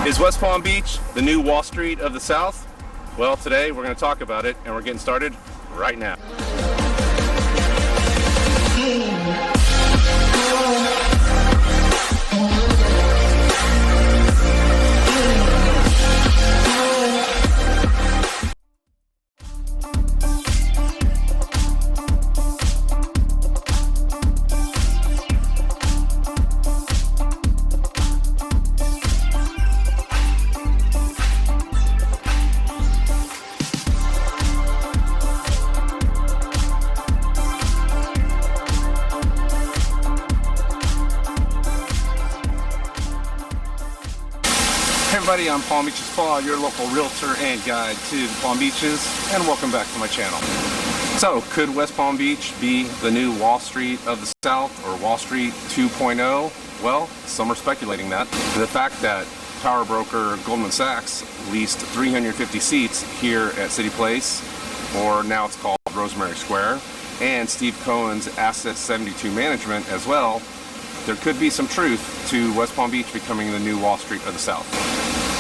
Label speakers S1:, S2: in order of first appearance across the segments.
S1: Is West Palm Beach the new Wall Street of the South? Well, today we're going to talk about it, and we're getting started right now. Hey everybody, I'm Palm Beaches Paul, your local realtor and guide to the Palm Beaches, and welcome back to my channel. So, could West Palm Beach be the new Wall Street of the South, or Wall Street 2.0? Well, some are speculating that. The fact that power broker Goldman Sachs leased 350 seats here at City Place, or now it's called Rosemary Square, and Steve Cohen's Asset 72 Management as well, there could be some truth to West Palm Beach becoming the new Wall Street of the South.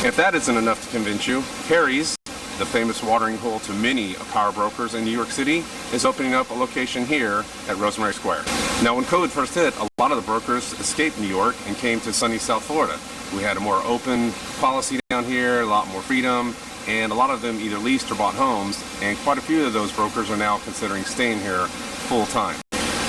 S1: If that isn't enough to convince you, Harry's, the famous watering hole to many power brokers in New York City, is opening up a location here at Rosemary Square. Now, when COVID first hit, a lot of the brokers escaped New York and came to sunny South Florida. We had a more open policy down here, a lot more freedom, and a lot of them either leased or bought homes, and quite a few of those brokers are now considering staying here full time.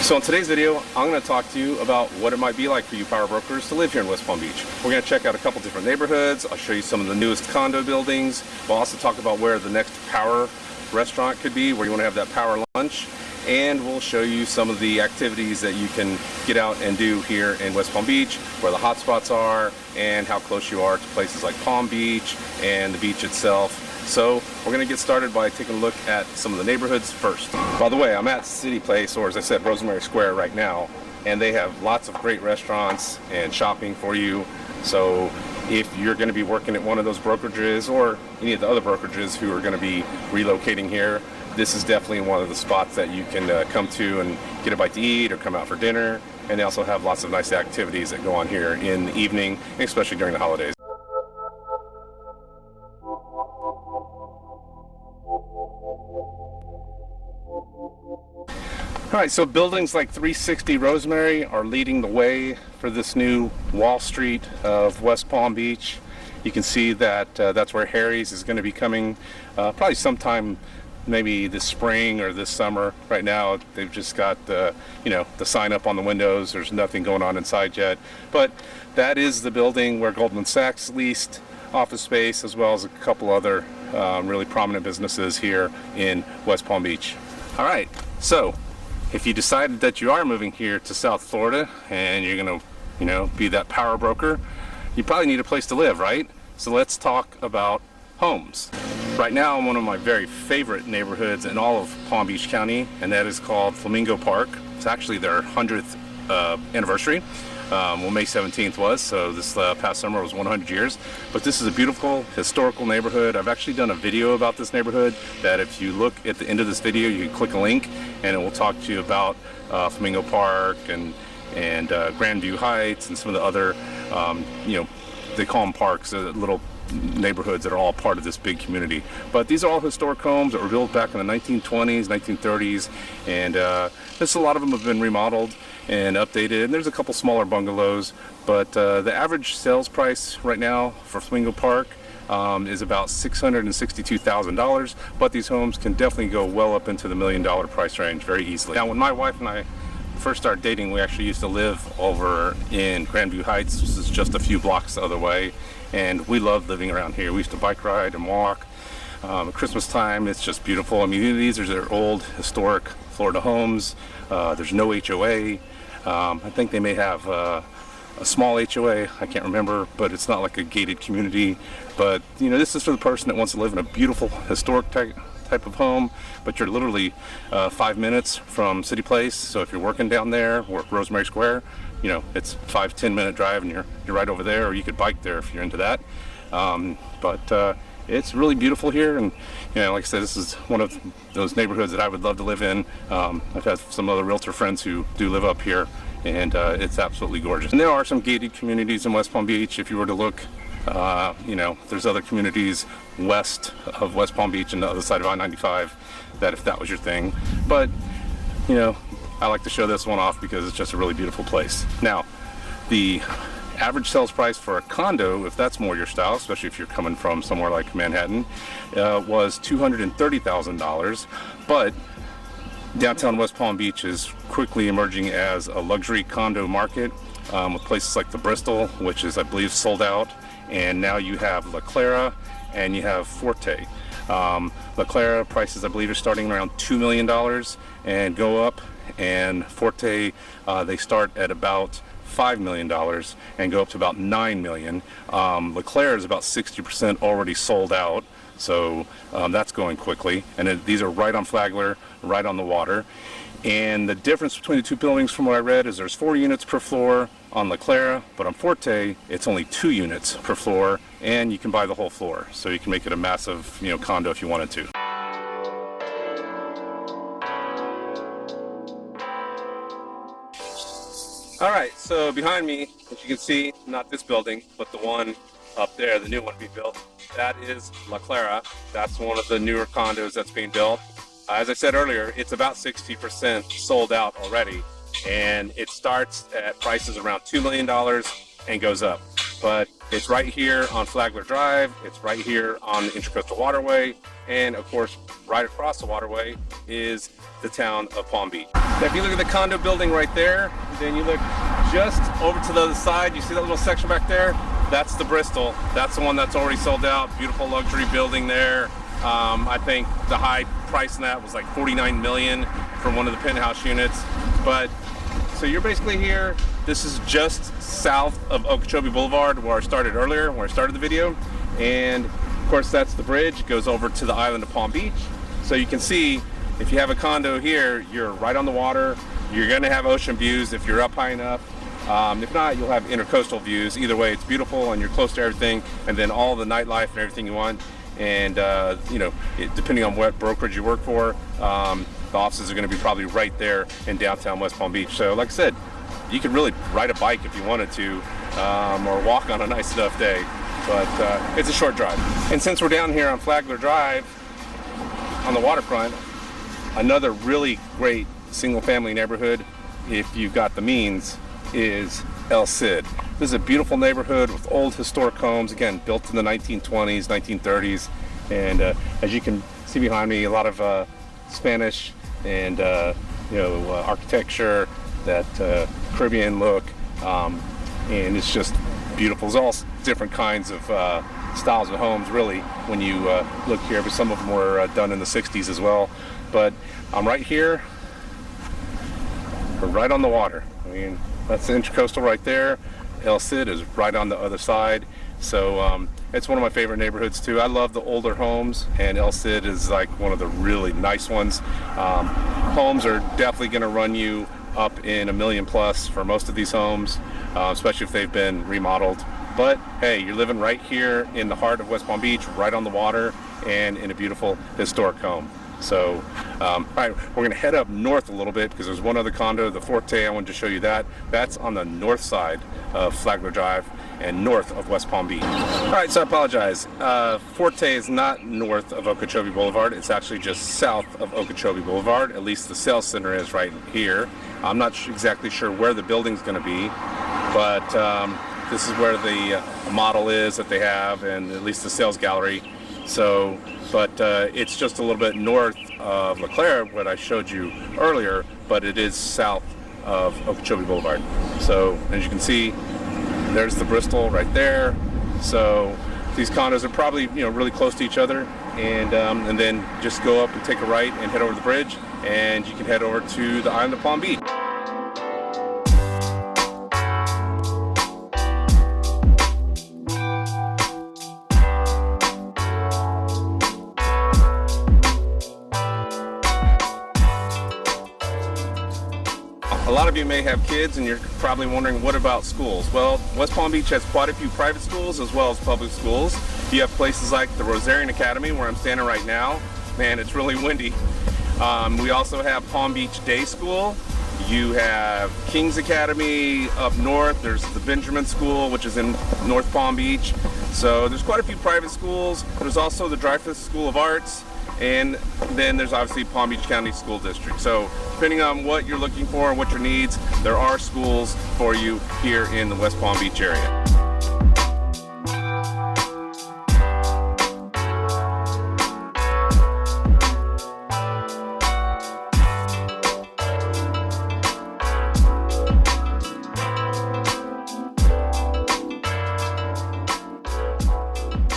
S1: So in today's video, I'm going to talk to you about what it might be like for you power brokers to live here in West Palm Beach. We're going to check out a couple different neighborhoods. I'll show you some of the newest condo buildings. We'll also talk about where the next power restaurant could be, where you want to have that power lunch. And we'll show you some of the activities that you can get out and do here in West Palm Beach, where the hot spots are, and how close you are to places like Palm Beach and the beach itself. So we're going to get started by taking a look at some of the neighborhoods first. By the way, I'm at City Place, or as I said, Rosemary Square right now, and they have lots of great restaurants and shopping for you. So if you're going to be working at one of those brokerages or any of the other brokerages who are going to be relocating here, this is definitely one of the spots that you can come to and get a bite to eat or come out for dinner. And they also have lots of nice activities that go on here in the evening, especially during the holidays. Alright, so buildings like 360 Rosemary are leading the way for this new Wall Street of West Palm Beach. You can see that that's where Harry's is going to be coming probably sometime maybe this spring or this summer. Right now they've just got the sign up on the windows. There's nothing going on inside yet, but that is the building where Goldman Sachs leased office space, as well as a couple other really prominent businesses here in West Palm Beach. Alright, so if you decided that you are moving here to South Florida and you're going to, be that power broker, you probably need a place to live, right? So let's talk about homes. Right now, I'm one of my very favorite neighborhoods in all of Palm Beach County, and that is called Flamingo Park. It's actually their 100th anniversary. Well, May 17th was, so this past summer was 100 years. But this is a beautiful historical neighborhood. I've actually done a video about this neighborhood that if you look at the end of this video, you can click a link and it will talk to you about Flamingo Park and Grandview Heights and some of the other, they call them parks, little neighborhoods that are all part of this big community. But these are all historic homes that were built back in the 1920s, 1930s, and a lot of them have been remodeled and updated, and there's a couple smaller bungalows, but the average sales price right now for Flamingo Park is about $662,000, but these homes can definitely go well up into the $1 million price range very easily. Now, when my wife and I first started dating, we actually used to live over in Grandview Heights. This is just a few blocks the other way, and we loved living around here. We used to bike ride and walk. At Christmas time, it's just beautiful. I mean, these are their old historic Florida homes. There's no HOA. I think they may have a small HOA, I can't remember, but it's not like a gated community. But this is for the person that wants to live in a beautiful historic type of home, but you're literally 5 minutes from City Place. So if you're working down there or Rosemary Square, it's 5-10 minute drive and you're right over there, or you could bike there if you're into that. But it's really beautiful here, and like I said, this is one of those neighborhoods that I would love to live in. I've had some other realtor friends who do live up here, and it's absolutely gorgeous. And there are some gated communities in West Palm Beach. If you were to look You know, there's other communities west of West Palm Beach and the other side of I-95 that if that was your thing. But, you know, I like to show this one off because it's just a really beautiful place. Now, the average sales price for a condo, if that's more your style, especially if you're coming from somewhere like Manhattan, was $230,000. But downtown West Palm Beach is quickly emerging as a luxury condo market, with places like the Bristol, which is, I believe, sold out. And now you have La Clara and you have Forte. La Clara prices, I believe, are starting around $2 million and go up. And Forte, they start at about $5 million and go up to about $9 million. La Clara is about 60% already sold out. So that's going quickly. And these are right on Flagler, right on the water. And the difference between the two buildings, from what I read, is there's 4 units per floor on La Clara, but on Forte, it's only 2 units per floor, and you can buy the whole floor. So you can make it a massive, you know, condo if you wanted to. All right, so behind me, as you can see, not this building, but the one up there, the new one being built, that is La Clara. That's one of the newer condos that's being built. As I said earlier, it's about 60% sold out already, and it starts at prices around $2 million and goes up. But it's right here on Flagler Drive, it's right here on the Intracoastal Waterway, and of course, right across the waterway is the town of Palm Beach. Now, if you look at the condo building right there, then you look just over to the other side, you see that little section back there? That's the Bristol. That's the one that's already sold out. Beautiful luxury building there. I think the high price in that was like $49 million for one of the penthouse units. But so you're basically here. This is just south of Okeechobee Boulevard, where I started earlier, where I started the video. And of course, that's the bridge. It goes over to the island of Palm Beach. So you can see, if you have a condo here, you're right on the water. You're going to have ocean views if you're up high enough. If not, you'll have intercoastal views. Either way, it's beautiful and you're close to everything, and then all the nightlife and everything you want. And you know, depending on what brokerage you work for, the offices are going to be probably right there in downtown West Palm Beach. So like I said, you could really ride a bike if you wanted to, or walk on a nice enough day, but it's a short drive. And since we're down here on Flagler Drive on the waterfront, another really great single family neighborhood, if you've got the means, is El Cid. This is a beautiful neighborhood with old historic homes, again, built in the 1920s, 1930s. And as you can see behind me, a lot of Spanish and you know, architecture, that Caribbean look, and it's just beautiful. There's all different kinds of styles of homes, really, when you look here, but some of them were done in the 60s as well. But I'm right here, we're right on the water. I mean, that's the Intracoastal right there. El Cid is right on the other side. So it's one of my favorite neighborhoods too. I love the older homes, and El Cid is like one of the really nice ones. Homes are definitely going to run you up in $1 million plus for most of these homes, especially if they've been remodeled. But hey, you're living right here in the heart of West Palm Beach, right on the water, and in a beautiful historic home. So, all right, we're going to head up north a little bit because there's one other condo, the Forte. I wanted to show you that. That's on the north side of Flagler Drive and north of West Palm Beach. All right, so I apologize. Forte is not north of Okeechobee Boulevard. It's actually just south of Okeechobee Boulevard. At least the sales center is right here. I'm not exactly sure where the building's going to be, but this is where the model is that they have, and at least the sales gallery. So, but it's just a little bit north of La Clara, what I showed you earlier, but it is south of Okeechobee Boulevard. So, as you can see, there's the Bristol right there. So, these condos are probably, you know, really close to each other, and then just go up and take a right and head over the bridge, and you can head over to the island of Palm Beach. A lot of you may have kids and you're probably wondering, what about schools? Well, West Palm Beach has quite a few private schools as well as public schools. You have places like the Rosarian Academy, where I'm standing right now. Man, it's really windy. We also have Palm Beach Day School. You have King's Academy up north. There's the Benjamin School, which is in North Palm Beach. So there's quite a few private schools. There's also the Dreyfus School of Arts, and then there's obviously Palm Beach County School District. So depending on what you're looking for and what your needs, there are schools for you here in the West Palm Beach area.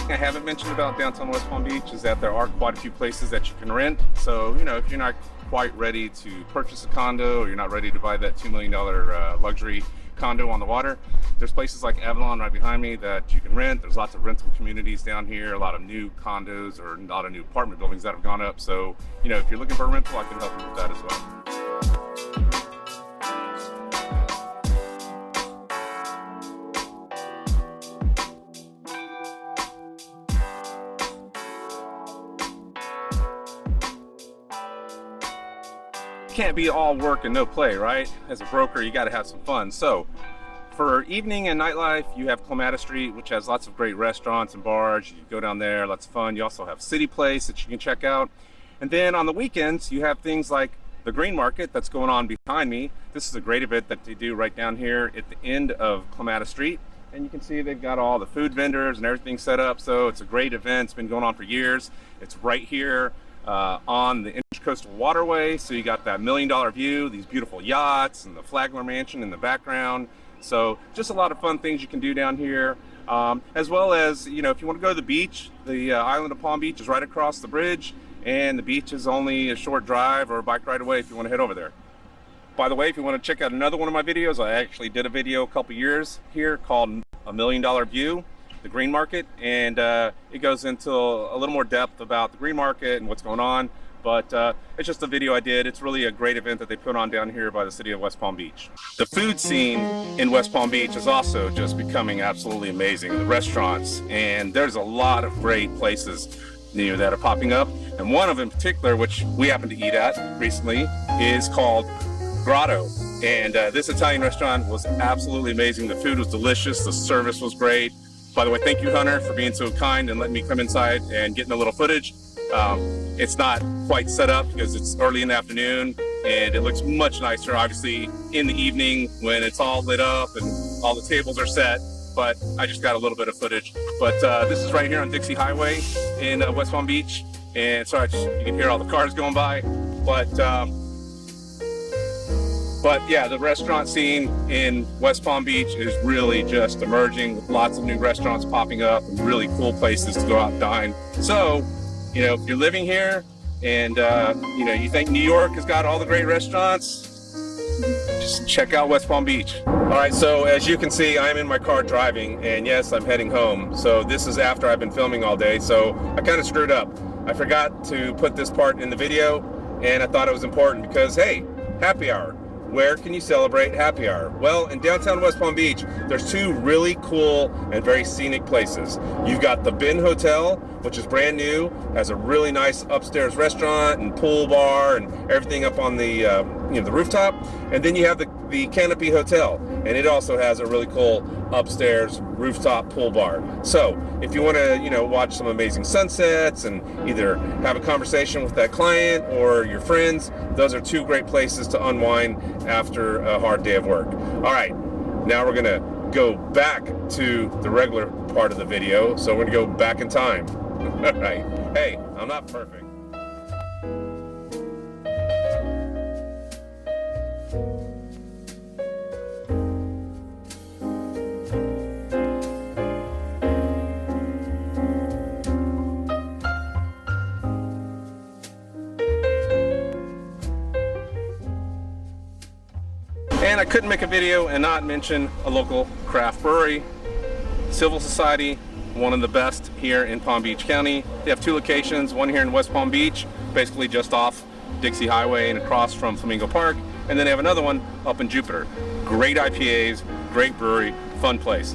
S1: I haven't mentioned about downtown West Palm Beach is that there are quite a few places that you can rent. So, you know, if you're not quite ready to purchase a condo, or you're not ready to buy that $2 million luxury condo on the water, there's places like Avalon right behind me that you can rent. There's lots of rental communities down here, a lot of new condos or a lot of new apartment buildings that have gone up. So, you know, if you're looking for a rental, I can help you with that as well. Can't be all work and no play, right? As a broker, you got to have some fun. So for evening and nightlife, you have Clematis Street, which has lots of great restaurants and bars. You go down there, lots of fun. You also have City Place that you can check out. And then on the weekends, you have things like the Green Market that's going on behind me. This is a great event that they do right down here at the end of Clematis Street. And you can see they've got all the food vendors and everything set up. So it's a great event. It's been going on for years. It's right here on the Intercoastal Waterway, so you got that $1 million view, these beautiful yachts, and the Flagler Mansion in the background. So just a lot of fun things you can do down here, as well as, you know, if you want to go to the beach, the island of Palm Beach is right across the bridge, and the beach is only a short drive or a bike ride away if you want to head over there. By the way, if you want to check out another one of my videos, I actually did a video a couple years here called $1 Million View, the Green Market, and it goes into a little more depth about the Green Market and what's going on. But it's just a video I did. It's really a great event that they put on down here by the city of West Palm Beach. The food scene in West Palm Beach is also just becoming absolutely amazing. The restaurants, and there's a lot of great places, you know, that are popping up. And one of them in particular, which we happened to eat at recently, is called Grotto. And this Italian restaurant was absolutely amazing. The food was delicious. The service was great. By the way, thank you, Hunter, for being so kind and letting me come inside and getting a little footage. It's not quite set up because it's early in the afternoon, and it looks much nicer, obviously, in the evening when it's all lit up and all the tables are set. But I just got a little bit of footage. But this is right here on Dixie Highway in West Palm Beach. And sorry, you can hear all the cars going by. But yeah, the restaurant scene in West Palm Beach is really just emerging, with lots of new restaurants popping up and really cool places to go out and dine. So, you know, if you're living here and, you know, you think New York has got all the great restaurants, just check out West Palm Beach. All right, so as you can see, I'm in my car driving, and yes, I'm heading home. So this is after I've been filming all day, so I kind of screwed up. I forgot to put this part in the video, and I thought it was important because, hey, happy hour. Where can you celebrate happy hour? Well, in downtown West Palm Beach, there's two really cool and very scenic places. You've got the Bin Hotel, which is brand new, has a really nice upstairs restaurant and pool bar and everything up on the you know, the rooftop. And then you have the Canopy Hotel, and it also has a really cool upstairs rooftop pool bar. So if you want to, you know, watch some amazing sunsets and either have a conversation with that client or your friends, those are two great places to unwind after a hard day of work. All right, now we're gonna go back to the regular part of the video. So we're gonna go back in time. All right, hey, I'm not perfect. And I couldn't make a video and not mention a local craft brewery, Civil Society, one of the best here in Palm Beach County. They have two locations, one here in West Palm Beach, basically just off Dixie Highway and across from Flamingo Park, and then they have another one up in Jupiter. Great IPAs, great brewery, fun place.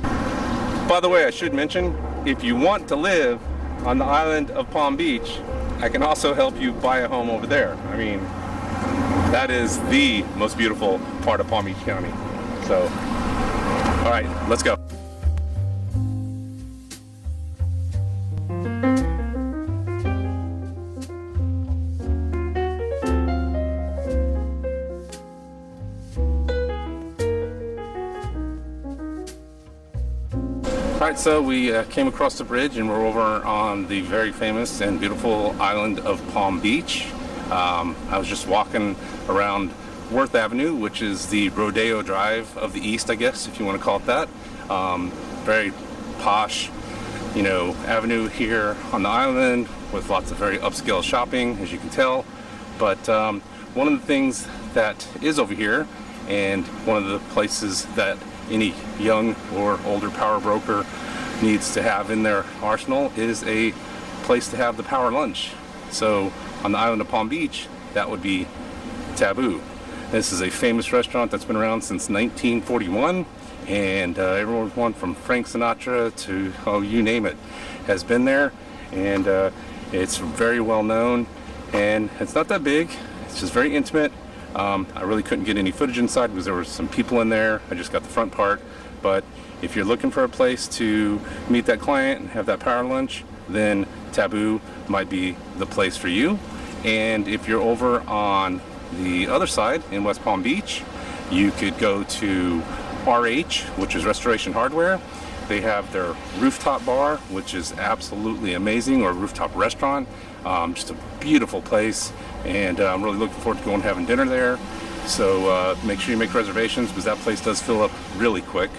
S1: By the way, I should mention, if you want to live on the island of Palm Beach, I can also help you buy a home over there. I mean, That is the most beautiful part of Palm Beach County. So, all right, let's go. Alright, so we came across the bridge and we're over on the very famous and beautiful island of Palm Beach. I was just walking around Worth Avenue, which is the Rodeo Drive of the East, I guess, if you want to call it that. Very posh, you know, avenue here on the island with lots of very upscale shopping, as you can tell. But one of the things that is over here, and one of the places that any young or older power broker needs to have in their arsenal, is a place to have the power lunch. So on the island of Palm Beach, that would be Taboo. This is a famous restaurant that's been around since 1941, and everyone from Frank Sinatra to, oh, you name it, has been there. And it's very well known, and it's not that big. It's just very intimate. I really couldn't get any footage inside because there were some people in there. I just got the front part. But if you're looking for a place to meet that client and have that power lunch, then Taboo might be the place for you. And if you're over on the other side in West Palm Beach, you could go to RH, which is Restoration Hardware. They have their rooftop bar, which is absolutely amazing, or rooftop restaurant. Just a beautiful place, and I'm really looking forward to going and having dinner there. So make sure you make reservations, because that place does fill up really quick.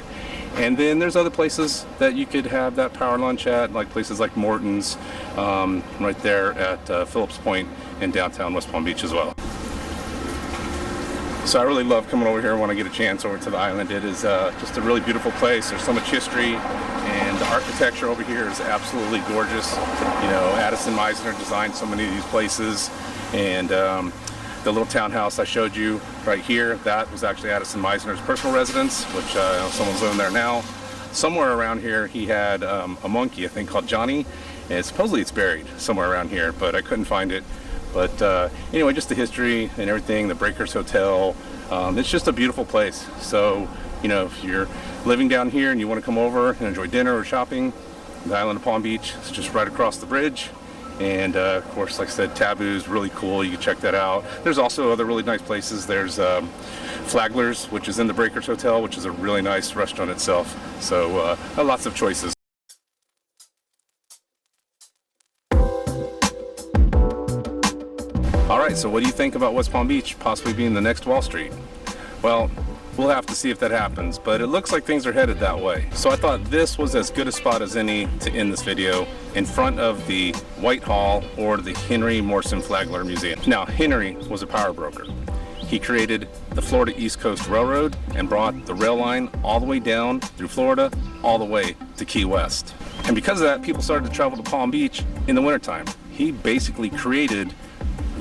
S1: And then there's other places that you could have that power lunch at, like places like Morton's, right there at Phillips Point in downtown West Palm Beach as well. So I really love coming over here when I get a chance over to the island. It is just a really beautiful place. There's so much history, and the architecture over here is absolutely gorgeous. You know, Addison Meisner designed so many of these places, and the little townhouse I showed you right here, that was actually Addison Meisner's personal residence, which someone's living there now. Somewhere around here he had a monkey, I think, called Johnny, and supposedly it's buried somewhere around here, but I couldn't find it. But anyway, just the history and everything, the Breakers Hotel, it's just a beautiful place. So, you know, if you're living down here and you want to come over and enjoy dinner or shopping, the island of Palm Beach is just right across the bridge. And of course, like I said, Taboo is really cool. You can check that out. There's also other really nice places. There's Flagler's, which is in the Breakers Hotel, which is a really nice restaurant itself. So lots of choices. Alright, so what do you think about West Palm Beach possibly being the next Wall Street? Well, we'll have to see if that happens, but it looks like things are headed that way. So I thought this was as good a spot as any to end this video, in front of the Whitehall or the Henry Morrison Flagler Museum. Now, Henry was a power broker. He created the Florida East Coast Railroad and brought the rail line all the way down through Florida, all the way to Key West. And because of that, people started to travel to Palm Beach in the wintertime. He basically created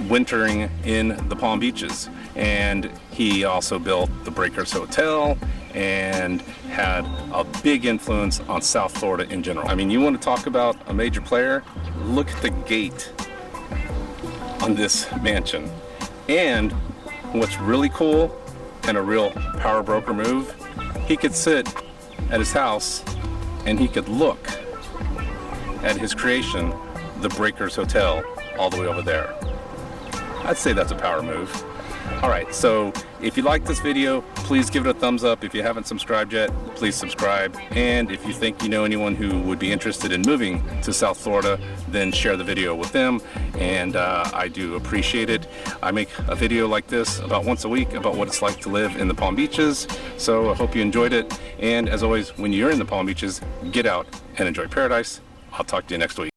S1: wintering in the Palm Beaches, and he also built the Breakers Hotel and had a big influence on South Florida in general. I mean, you want to talk about a major player? Look at the gate on this mansion. And what's really cool and a real power broker move, he could sit at his house and he could look at his creation, the Breakers Hotel, all the way over there. I'd say that's a power move. Alright, so if you like this video, please give it a thumbs up. If you haven't subscribed yet, please subscribe. And if you think you know anyone who would be interested in moving to South Florida, then share the video with them. And I do appreciate it. I make a video like this about once a week about what it's like to live in the Palm Beaches. So I hope you enjoyed it. And as always, when you're in the Palm Beaches, get out and enjoy paradise. I'll talk to you next week.